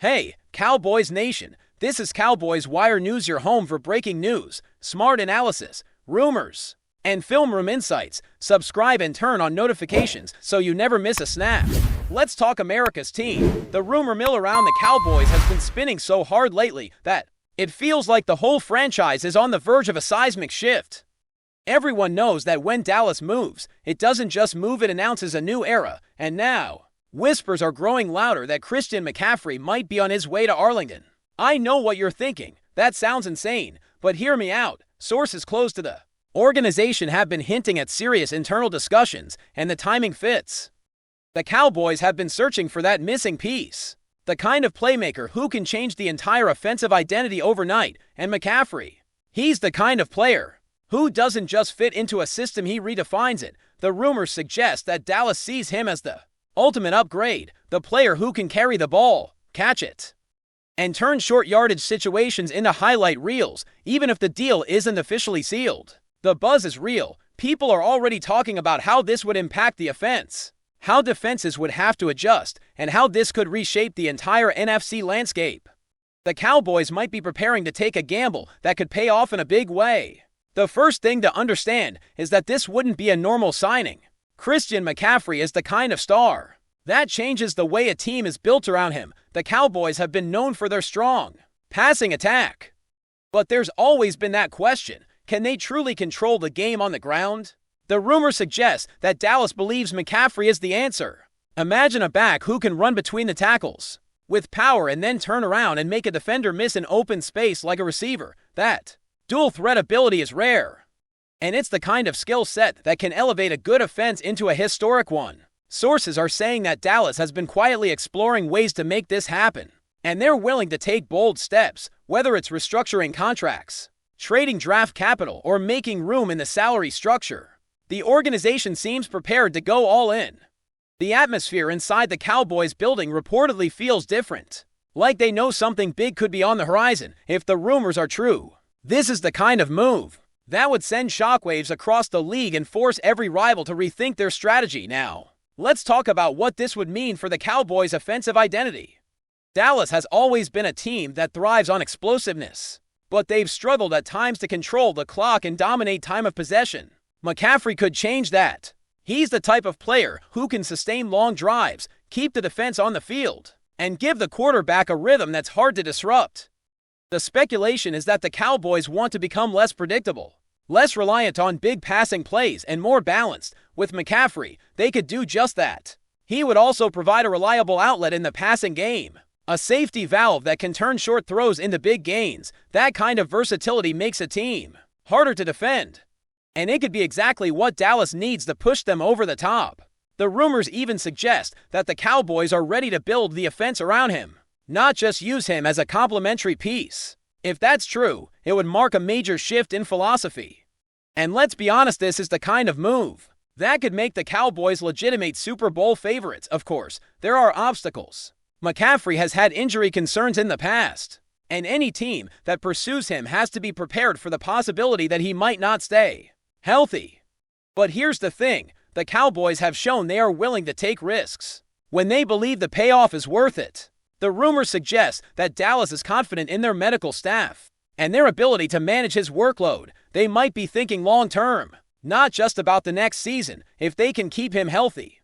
Hey, Cowboys Nation, this is Cowboys Wire News, your home for breaking news, smart analysis, rumors, and film room insights. Subscribe and turn on notifications so you never miss a snap. Let's talk America's team. The rumor mill around the Cowboys has been spinning so hard lately that it feels like the whole franchise is on the verge of a seismic shift. Everyone knows that when Dallas moves, it doesn't just move, it announces a new era, and now whispers are growing louder that Christian McCaffrey might be on his way to Arlington. I know what you're thinking. That sounds insane, but hear me out. Sources close to the organization have been hinting at serious internal discussions, and the timing fits. The Cowboys have been searching for that missing piece, the kind of playmaker who can change the entire offensive identity overnight, and McCaffrey, he's the kind of player who doesn't just fit into a system, he redefines it. The rumors suggest that Dallas sees him as the ultimate upgrade, the player who can carry the ball, catch it, and turn short yardage situations into highlight reels, even if the deal isn't officially sealed. The buzz is real. People are already talking about how this would impact the offense, how defenses would have to adjust, and how this could reshape the entire NFC landscape. The Cowboys might be preparing to take a gamble that could pay off in a big way. The first thing to understand is that this wouldn't be a normal signing. Christian McCaffrey is the kind of star that changes the way a team is built around him. The Cowboys have been known for their strong passing attack, but there's always been that question: can they truly control the game on the ground? The rumor suggests that Dallas believes McCaffrey is the answer. Imagine a back who can run between the tackles with power and then turn around and make a defender miss in open space like a receiver. That dual threat ability is rare, and it's the kind of skill set that can elevate a good offense into a historic one. Sources are saying that Dallas has been quietly exploring ways to make this happen, and they're willing to take bold steps, whether it's restructuring contracts, trading draft capital, or making room in the salary structure. The organization seems prepared to go all in. The atmosphere inside the Cowboys building reportedly feels different, like they know something big could be on the horizon. If the rumors are true, this is the kind of move that would send shockwaves across the league and force every rival to rethink their strategy. Now, let's talk about what this would mean for the Cowboys' offensive identity. Dallas has always been a team that thrives on explosiveness, but they've struggled at times to control the clock and dominate time of possession. McCaffrey could change that. He's the type of player who can sustain long drives, keep the defense on the field, and give the quarterback a rhythm that's hard to disrupt. The speculation is that the Cowboys want to become less predictable, less reliant on big passing plays, and more balanced. With McCaffrey, they could do just that. He would also provide a reliable outlet in the passing game, a safety valve that can turn short throws into big gains. That kind of versatility makes a team harder to defend, and it could be exactly what Dallas needs to push them over the top. The rumors even suggest that the Cowboys are ready to build the offense around him, not just use him as a complementary piece. If that's true, it would mark a major shift in philosophy. And let's be honest, this is the kind of move that could make the Cowboys legitimate Super Bowl favorites. Of course, there are obstacles. McCaffrey has had injury concerns in the past, and any team that pursues him has to be prepared for the possibility that he might not stay healthy. But here's the thing: the Cowboys have shown they are willing to take risks when they believe the payoff is worth it. The rumors suggest that Dallas is confident in their medical staff and their ability to manage his workload. They might be thinking long-term, not just about the next season. If they can keep him healthy,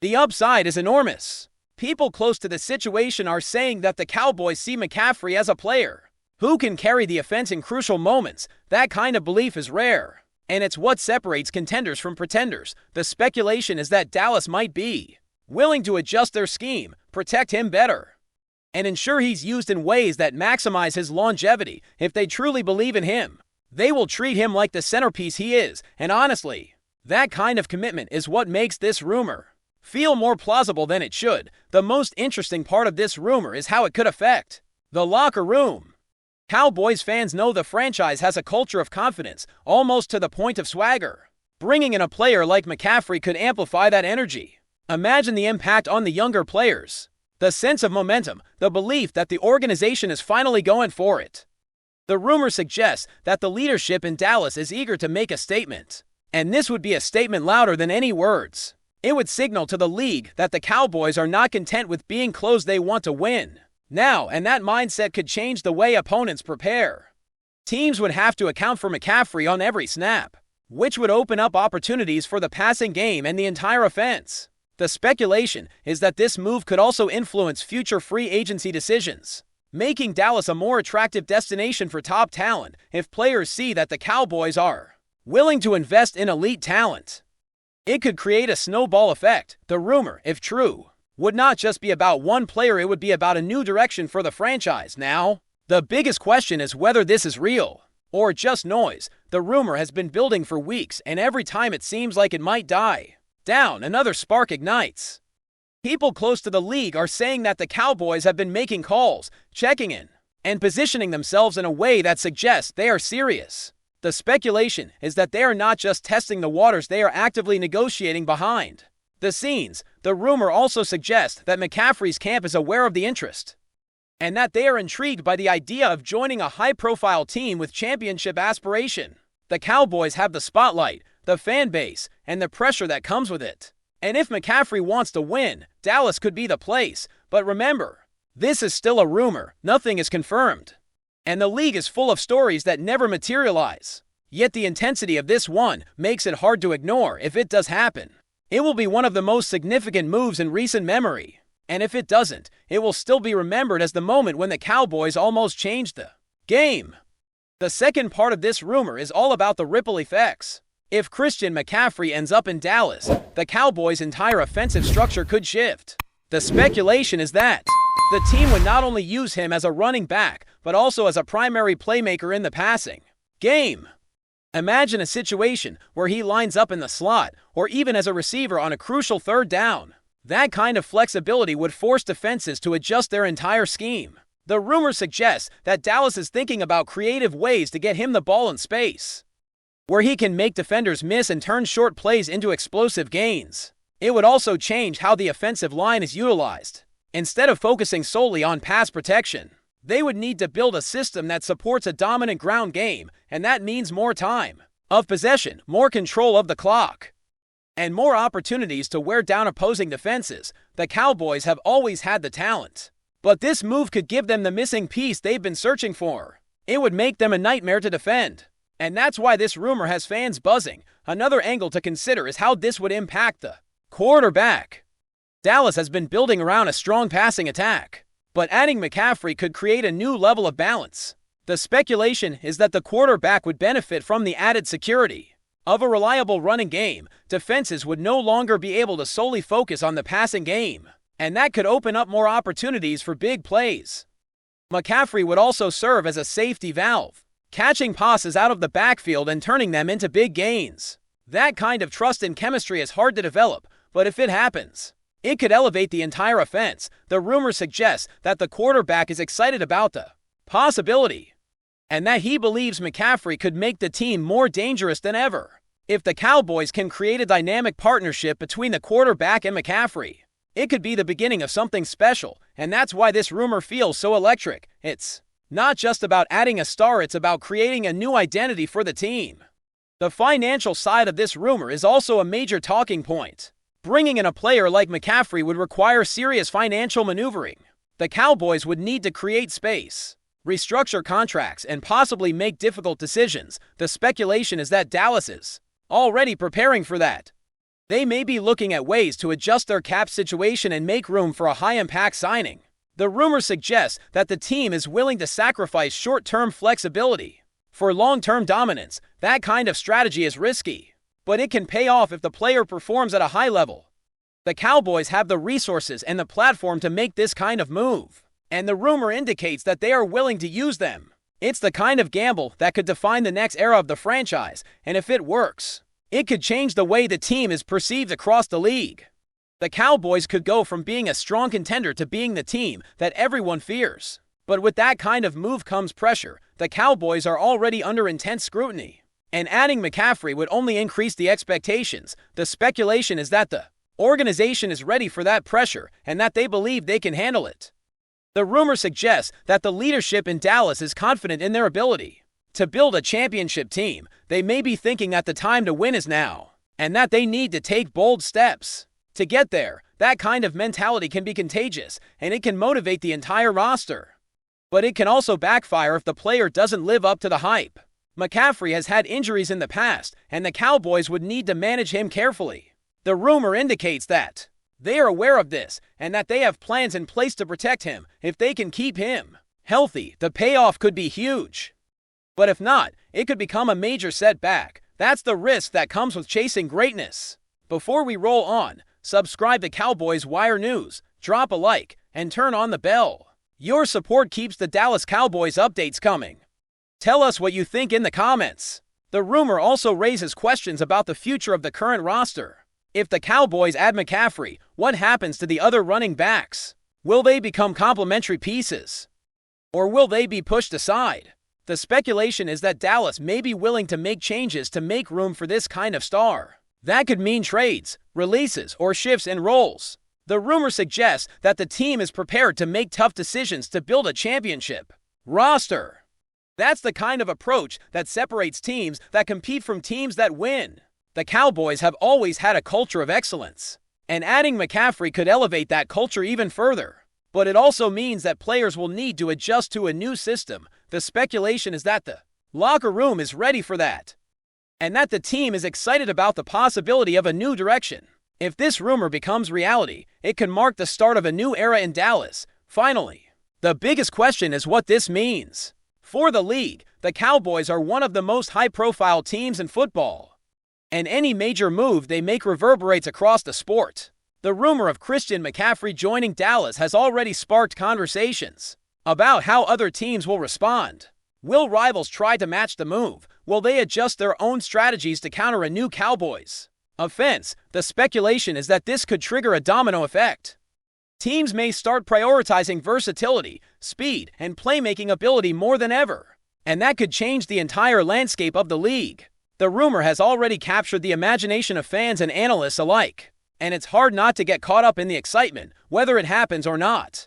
the upside is enormous. People close to the situation are saying that the Cowboys see McCaffrey as a player who can carry the offense in crucial moments. That kind of belief is rare, and it's what separates contenders from pretenders. The speculation is that Dallas might be willing to adjust their scheme, protect him better, and ensure he's used in ways that maximize his longevity. If they truly believe in him, they will treat him like the centerpiece he is. And honestly, that kind of commitment is what makes this rumor feel more plausible than it should. The most interesting part of this rumor is how it could affect the locker room. Cowboys fans know the franchise has a culture of confidence, almost to the point of swagger. Bringing in a player like McCaffrey could amplify that energy. Imagine the impact on the younger players. The sense of momentum, the belief that the organization is finally going for it. The rumor suggests that the leadership in Dallas is eager to make a statement, and this would be a statement louder than any words. It would signal to the league that the Cowboys are not content with being close, they want to win. now, and that mindset could change the way opponents prepare. Teams would have to account for McCaffrey on every snap, which would open up opportunities for the passing game and the entire offense. The speculation is that this move could also influence future free agency decisions, making Dallas a more attractive destination for top talent if players see that the Cowboys are willing to invest in elite talent. It could create a snowball effect. The rumor, if true, would not just be about one player, it would be about a new direction for the franchise. Now, the biggest question is whether this is real or just noise. The rumor has been building for weeks, and every time it seems like it might die down, another spark ignites. People close to the league are saying that the Cowboys have been making calls, checking in, and positioning themselves in a way that suggests they are serious. The speculation is that they are not just testing the waters, they are actively negotiating behind the scenes. The rumor also suggests that McCaffrey's camp is aware of the interest, and that they are intrigued by the idea of joining a high-profile team with championship aspiration. The Cowboys have the spotlight, the fan base, and the pressure that comes with it. And if McCaffrey wants to win, Dallas could be the place. But remember, this is still a rumor. Nothing is confirmed. And the league is full of stories that never materialize. Yet the intensity of this one makes it hard to ignore. If it does happen, it will be one of the most significant moves in recent memory. And if it doesn't, it will still be remembered as the moment when the Cowboys almost changed the game. The second part of this rumor is all about the ripple effects. If Christian McCaffrey ends up in Dallas, the Cowboys' entire offensive structure could shift. The speculation is that the team would not only use him as a running back, but also as a primary playmaker in the passing game. Imagine a situation where he lines up in the slot, or even as a receiver on a crucial third down. That kind of flexibility would force defenses to adjust their entire scheme. The rumor suggests that Dallas is thinking about creative ways to get him the ball in space, where he can make defenders miss and turn short plays into explosive gains. It would also change how the offensive line is utilized. Instead of focusing solely on pass protection, they would need to build a system that supports a dominant ground game, and that means more time of possession, more control of the clock, and more opportunities to wear down opposing defenses. The Cowboys have always had the talent, but this move could give them the missing piece they've been searching for. It would make them a nightmare to defend. And that's why this rumor has fans buzzing. Another angle to consider is how this would impact the quarterback. Dallas has been building around a strong passing attack, but adding McCaffrey could create a new level of balance. The speculation is that the quarterback would benefit from the added security of a reliable running game. Defenses would no longer be able to solely focus on the passing game, and that could open up more opportunities for big plays. McCaffrey would also serve as a safety valve, catching passes out of the backfield and turning them into big gains. That kind of trust and chemistry is hard to develop, but if it happens, it could elevate the entire offense. The rumor suggests that the quarterback is excited about the possibility, and that he believes McCaffrey could make the team more dangerous than ever. If the Cowboys can create a dynamic partnership between the quarterback and McCaffrey, it could be the beginning of something special, and that's why this rumor feels so electric. It's not just about adding a star, it's about creating a new identity for the team. The financial side of this rumor is also a major talking point. Bringing in a player like McCaffrey would require serious financial maneuvering. The Cowboys would need to create space, restructure contracts, and possibly make difficult decisions. The speculation is that Dallas is already preparing for that. They may be looking at ways to adjust their cap situation and make room for a high-impact signing. The rumor suggests that the team is willing to sacrifice short-term flexibility for long-term dominance. That kind of strategy is risky, but it can pay off if the player performs at a high level. The Cowboys have the resources and the platform to make this kind of move, and the rumor indicates that they are willing to use them. It's the kind of gamble that could define the next era of the franchise, and if it works, it could change the way the team is perceived across the league. The Cowboys could go from being a strong contender to being the team that everyone fears. But with that kind of move comes pressure. The Cowboys are already under intense scrutiny, and adding McCaffrey would only increase the expectations. The speculation is that the organization is ready for that pressure and that they believe they can handle it. The rumor suggests that the leadership in Dallas is confident in their ability to build a championship team. They may be thinking that the time to win is now, and that they need to take bold steps to get there. That kind of mentality can be contagious, and it can motivate the entire roster. But it can also backfire if the player doesn't live up to the hype. McCaffrey has had injuries in the past, and the Cowboys would need to manage him carefully. The rumor indicates that they are aware of this, and that they have plans in place to protect him. If they can keep him healthy, the payoff could be huge. But if not, it could become a major setback. That's the risk that comes with chasing greatness. Before we roll on, subscribe to Cowboys Wire News, drop a like, and turn on the bell. Your support keeps the Dallas Cowboys updates coming. Tell us what you think in the comments. The rumor also raises questions about the future of the current roster. If the Cowboys add McCaffrey, what happens to the other running backs? Will they become complementary pieces? Or will they be pushed aside? The speculation is that Dallas may be willing to make changes to make room for this kind of star. That could mean trades, releases, or shifts in roles. The rumor suggests that the team is prepared to make tough decisions to build a championship roster. That's the kind of approach that separates teams that compete from teams that win. The Cowboys have always had a culture of excellence, and adding McCaffrey could elevate that culture even further. But it also means that players will need to adjust to a new system. The speculation is that the locker room is ready for that, and that the team is excited about the possibility of a new direction. If this rumor becomes reality, it can mark the start of a new era in Dallas. Finally, the biggest question is what this means for the league. The Cowboys are one of the most high-profile teams in football, and any major move they make reverberates across the sport. The rumor of Christian McCaffrey joining Dallas has already sparked conversations about how other teams will respond. Will rivals try to match the move? Will they adjust their own strategies to counter a new Cowboys offense? The speculation is that this could trigger a domino effect. Teams may start prioritizing versatility, speed, and playmaking ability more than ever, and that could change the entire landscape of the league. The rumor has already captured the imagination of fans and analysts alike, and it's hard not to get caught up in the excitement, whether it happens or not.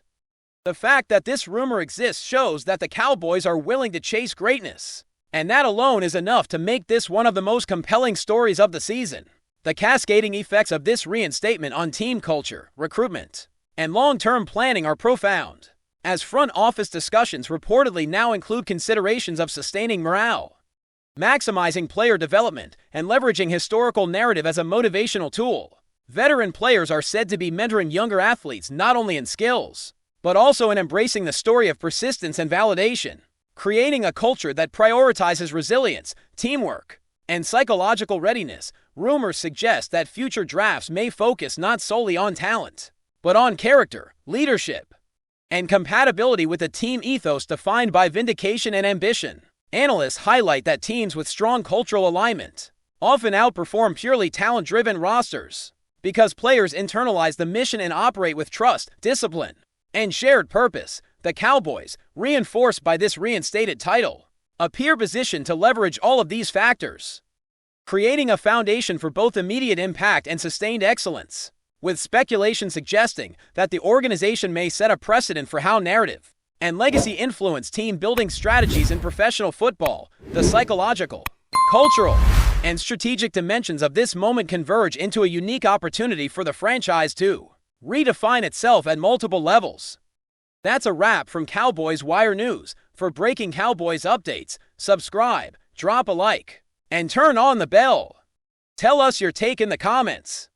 The fact that this rumor exists shows that the Cowboys are willing to chase greatness, and that alone is enough to make this one of the most compelling stories of the season. The cascading effects of this reinstatement on team culture, recruitment, and long-term planning are profound, as front office discussions reportedly now include considerations of sustaining morale, maximizing player development, and leveraging historical narrative as a motivational tool. Veteran players are said to be mentoring younger athletes not only in skills, but also in embracing the story of persistence and validation, creating a culture that prioritizes resilience, teamwork, and psychological readiness. Rumors suggest that future drafts may focus not solely on talent, but on character, leadership, and compatibility with a team ethos defined by vindication and ambition. Analysts highlight that teams with strong cultural alignment often outperform purely talent-driven rosters, because players internalize the mission and operate with trust, discipline, and shared purpose. The Cowboys, reinforced by this reinstated title, appear positioned to leverage all of these factors, creating a foundation for both immediate impact and sustained excellence, with speculation suggesting that the organization may set a precedent for how narrative and legacy influence team-building strategies in professional football. The psychological, cultural, and strategic dimensions of this moment converge into a unique opportunity for the franchise to redefine itself at multiple levels. That's a wrap from Cowboys Wire News. For breaking Cowboys updates, subscribe, drop a like, and turn on the bell. Tell us your take in the comments.